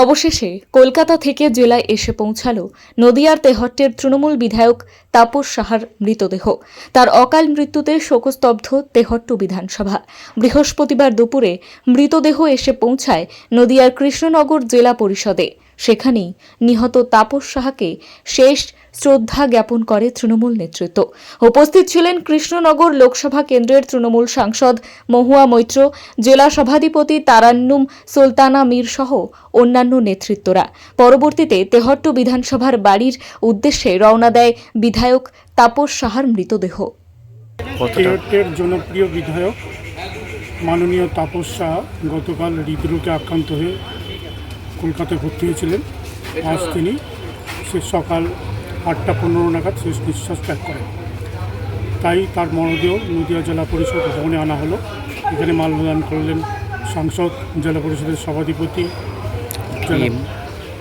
অবশেষে কলকাতা থেকে জেলায় এসে পৌঁছালো নদিয়ার তেহট্টের তৃণমূল বিধায়ক তাপস সাহার মৃতদেহ। তার অকাল মৃত্যুতে শোকস্তব্ধ তেহট্ট বিধানসভা। বৃহস্পতিবার দুপুরে মৃতদেহ এসে পৌঁছায় নদিয়ার কৃষ্ণনগর জেলা পরিষদে। সেখানেই নিহত তাপস সাহাকে শেষ শ্রদ্ধা জ্ঞাপন করে তৃণমূল নেতৃত্ব। উপস্থিত ছিলেন কৃষ্ণনগর লোকসভা কেন্দ্রের তৃণমূল সাংসদ মহুয়া মৈত্র, জেলা সভাধিপতি তারান্নুম সুলতানা মীর সহ অন্যান্য নেতৃত্বরা। পরবর্তীতে তেহট্ট বিধানসভার বাড়ির উদ্দেশ্যে রওনা দেয় বিধায়ক তাপস সাহার মৃতদেহ। তেহট্টের জনপ্রিয় বিধায়ক মাননীয় তাপস সাহা গতকাল হৃদরোগে আক্রান্ত হয়ে কলকাতায় ভর্তি হয়েছিলেন। আজ তিনি সকাল 8:15 নাগাদ শেষ নিঃশ্বাস ত্যাগ করেন। তাই তার মরদেহ নদিয়া জেলা পরিষদ ভবনে আনা হলো। এখানে মাল্যদান করলেন সাংসদ, জেলা পরিষদের সভাধিপতি,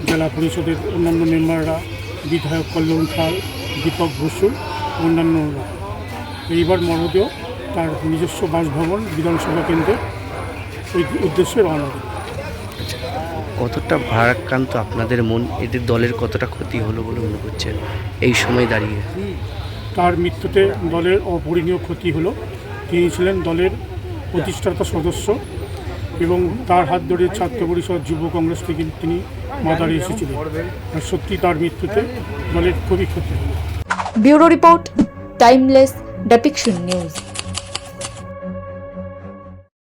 জেলা পরিষদের অন্যান্য মেম্বাররা, বিধায়ক কল্যাণ পাল, দীপক বসু, অন্যান্যরা। এইবার মরদেহ তার নিজস্ব বাসভবন বিধানসভা কেন্দ্রের ওই উদ্দেশ্যে রওনা দেবে। কতটা ভারাক্রান্ত আপনাদের মন, এদের দলের কতটা ক্ষতি হলো বলে মনে করছেন এই সময় দাঁড়িয়ে? তার মৃত্যুতে দলের অপরিণীয় ক্ষতি হলো। তিনি ছিলেন দলের প্রতিষ্ঠাতা সদস্য এবং তার হাত ধরে ছাত্র পরিষদ, যুব কংগ্রেস থেকে তিনি মাদারে এসেছিলেন। আর সত্যি তার মৃত্যুতে দলের খুবই ক্ষতি হলো। Bureau report, timeless depiction news.